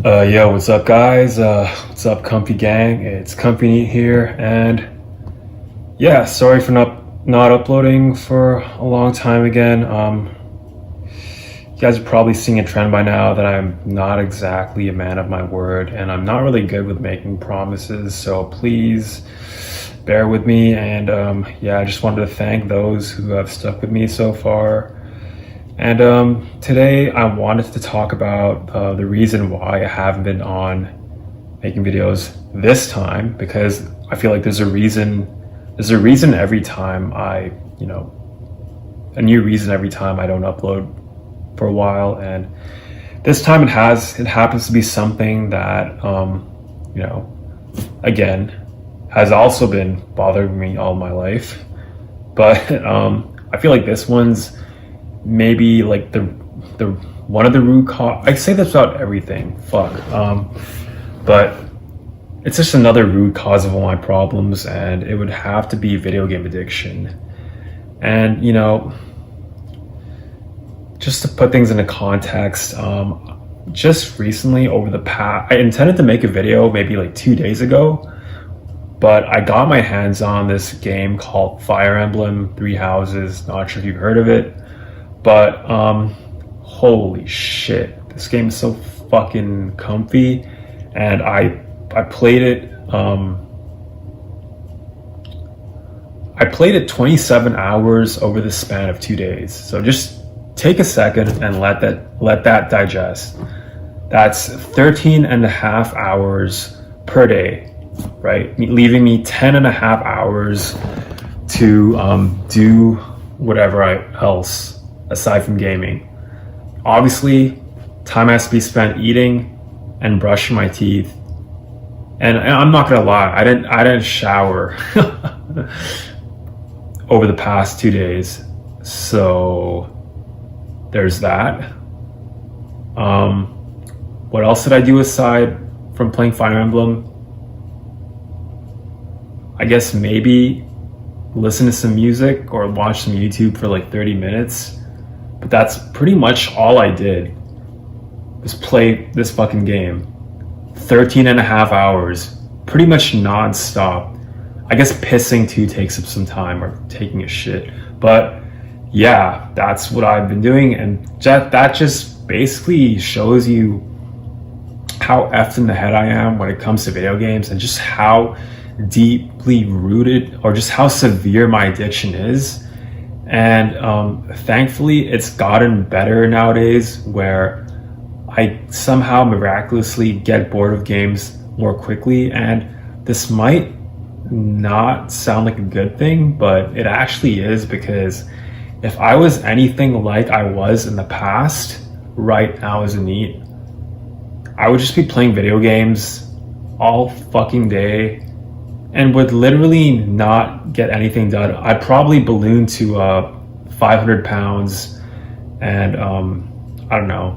Yo, what's up, guys? What's up, Comfy Gang? It's Comfy Neat here, and yeah, sorry for not uploading for a long time again. You guys are probably seeing a trend by now that I'm not exactly a man of my word, and I'm not really good with making promises. So please bear with me. And yeah, I just wanted to thank those who have stuck with me so far. And today I wanted to talk about the reason why I haven't been on making videos this time, because I feel like there's a reason every time a new reason every time I don't upload for a while. And this time it happens to be something that, again, has also been bothering me all my life. But I feel like this one's maybe like the one of the root cause. I say this about everything, but it's just another root cause of all my problems, and it would have to be video game addiction. And just to put things into context, just recently I intended to make a video maybe like 2 days ago, but I got my hands on this game called Fire Emblem Three Houses. Not sure if you've heard of it. But holy shit, this game is so fucking comfy, and I played it. I played it 27 hours over the span of 2 days. So just take a second and let that digest. That's 13 and a half hours per day, right? Leaving me 10 and a half hours to do whatever else aside from gaming. Obviously, time has to be spent eating and brushing my teeth. And I'm not gonna lie, I didn't shower over the past 2 days. So there's that. What else did I do aside from playing Fire Emblem? I guess maybe listen to some music or watch some YouTube for like 30 minutes. But that's pretty much all I did, was play this fucking game. 13 and a half hours, pretty much non-stop. I guess pissing too takes up some time, or taking a shit. But yeah, that's what I've been doing. And that just basically shows you how effed in the head I am when it comes to video games, and just how deeply rooted, or just how severe my addiction is. And thankfully it's gotten better nowadays, where I somehow miraculously get bored of games more quickly. And this might not sound like a good thing, but it actually is, because if I was anything like I was in the past, right now as a NEET, I would just be playing video games all fucking day and would literally not get anything done. I'd probably balloon to 500 pounds and I don't know,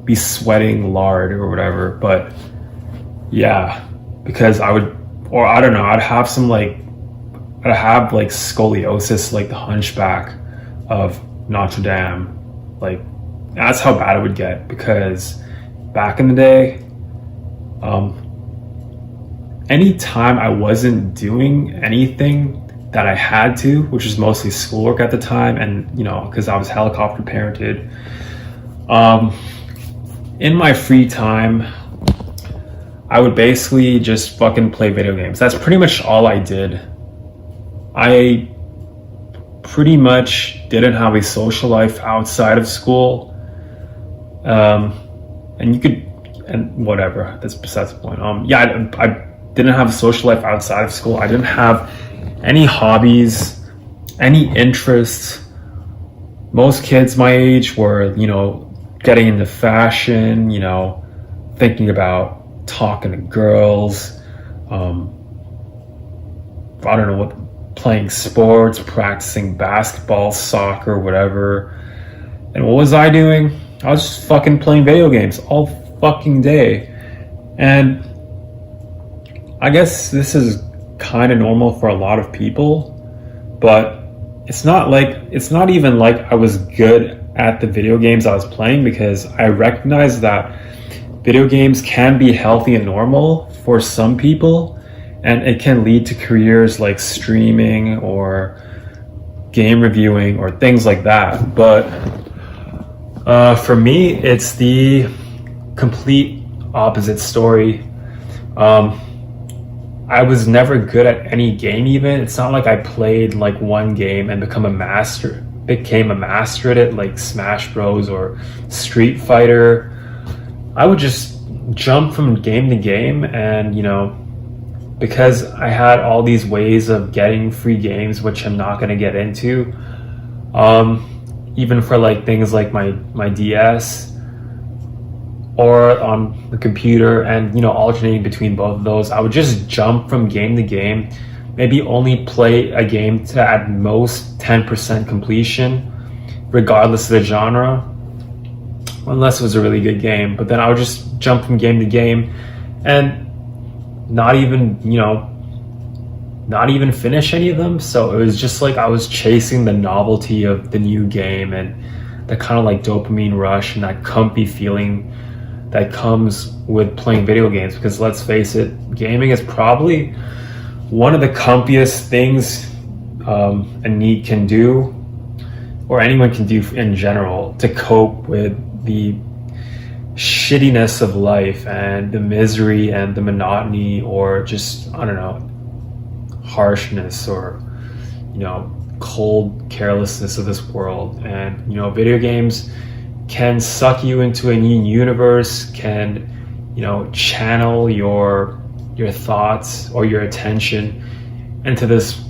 be sweating lard or whatever. But yeah, because I'd have scoliosis, like the Hunchback of Notre Dame. Like, that's how bad it would get, because back in the day, anytime I wasn't doing anything that I had to, which was mostly schoolwork at the time, and because I was helicopter parented, in my free time, I would basically just fucking play video games. That's pretty much all I did. I pretty much didn't have a social life outside of school. And whatever, that's besides the point. I didn't have a social life outside of school. I didn't have any hobbies, any interests. Most kids my age were, getting into fashion, thinking about talking to girls, playing sports, practicing basketball, soccer, whatever. And what was I doing? I was just fucking playing video games all fucking day. And I guess this is kind of normal for a lot of people, but it's not even like I was good at the video games I was playing, because I recognized that video games can be healthy and normal for some people, and it can lead to careers like streaming or game reviewing or things like that. But for me, it's the complete opposite story. I was never good at any game even. It's not like I played like one game and became a master at it, like Smash Bros or Street Fighter. I would just jump from game to game, and because I had all these ways of getting free games, which I'm not going to get into, even for like things like my DS or on the computer, and alternating between both of those, I would just jump from game to game, maybe only play a game to at most 10% completion, regardless of the genre, unless it was a really good game. But then I would just jump from game to game and not even finish any of them. So it was just like I was chasing the novelty of the new game and the kind of like dopamine rush and that comfy feeling that comes with playing video games. Because let's face it, gaming is probably one of the comfiest things a NEET can do, or anyone can do in general, to cope with the shittiness of life and the misery and the monotony, or just, I don't know, harshness, or cold carelessness of this world. And video games can suck you into a new universe, can channel your thoughts or your attention into this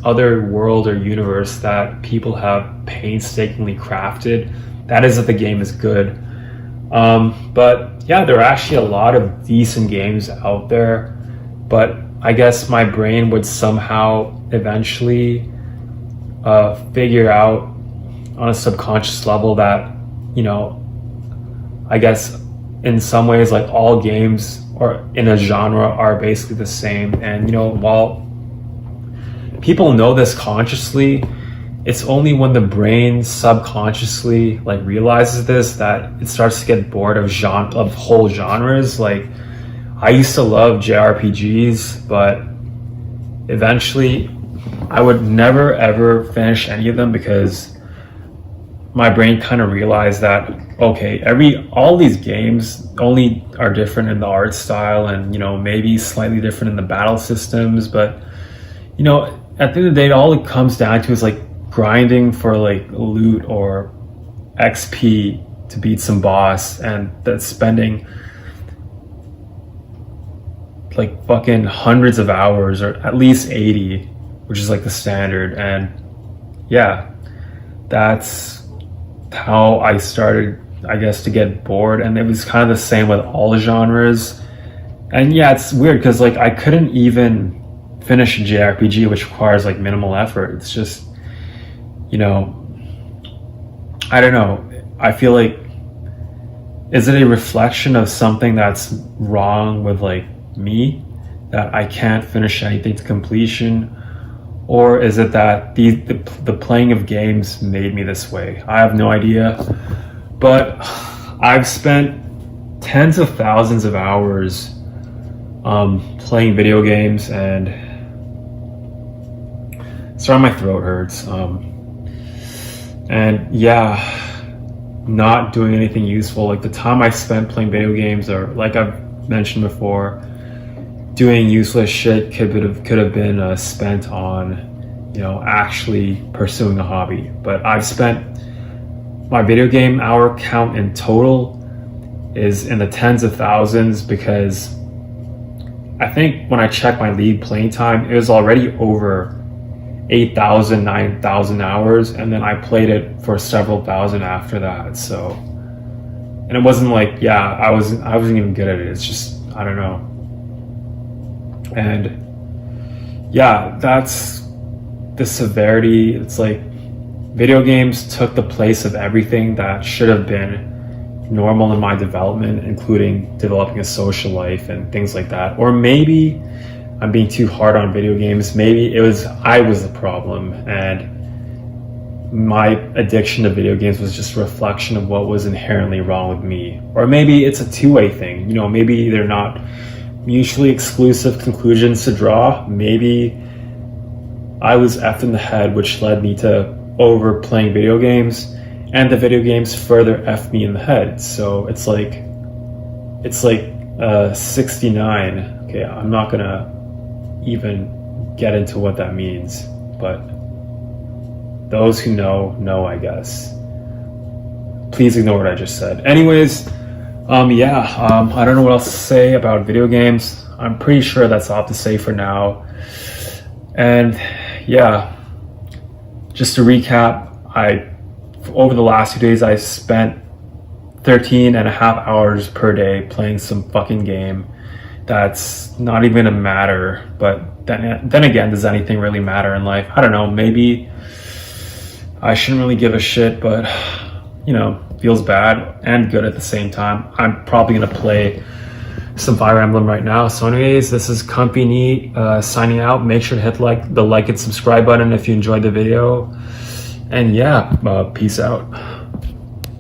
other world or universe that people have painstakingly crafted. That is, if the game is good. But yeah, there are actually a lot of decent games out there, but I guess my brain would somehow eventually figure out on a subconscious level that I guess in some ways, like, all games or in a genre are basically the same. And while people know this consciously, it's only when the brain subconsciously like realizes this that it starts to get bored of whole genres. Like, I used to love JRPGs, but eventually I would never ever finish any of them, because my brain kind of realized that, okay, all these games only are different in the art style and maybe slightly different in the battle systems, but at the end of the day, all it comes down to is like grinding for like loot or XP to beat some boss, and that's spending like fucking hundreds of hours, or at least 80, which is like the standard. And yeah, that's how I started, I guess, to get bored. And it was kind of the same with all genres. And yeah, it's weird because like I couldn't even finish a JRPG, which requires like minimal effort. It's just, I don't know. I feel like, is it a reflection of something that's wrong with like me, that I can't finish anything to completion? Or is it that the playing of games made me this way? I have no idea. But I've spent tens of thousands of hours playing video games, and sorry, my throat hurts. And yeah, not doing anything useful. Like, the time I spent playing video games, or like I've mentioned before, doing useless shit could have been spent on actually pursuing a hobby. But I've spent, my video game hour count in total is in the tens of thousands, because I think when I checked my League playing time, it was already over 8,000, 9,000 hours, and then I played it for several thousand after that. So, and it wasn't like, yeah, I wasn't even good at it. It's just, I don't know. And yeah, that's the severity. It's like video games took the place of everything that should have been normal in my development, including developing a social life and things like that. Or maybe I'm being too hard on video games. Maybe I was the problem, and my addiction to video games was just a reflection of what was inherently wrong with me. Or maybe it's a two-way thing. You know, maybe they're not mutually exclusive conclusions to draw. Maybe I was effed in the head, which led me to over playing video games, and the video games further effed me in the head. So it's like 69. Okay, I'm not gonna even get into what that means, but those who know, I guess. Please ignore what I just said. Anyways, I don't know what else to say about video games. I'm pretty sure that's all to say for now. And yeah, just to recap, over the last few days, I spent 13 and a half hours per day playing some fucking game that's not even a matter. But then again, does anything really matter in life? I don't know, maybe I shouldn't really give a shit, but you know, feels bad and good at the same time. I'm probably gonna play some Fire Emblem right now. So anyways, this is Comfy NEET signing out. Make sure to hit the like and subscribe button if you enjoyed the video. And yeah, peace out.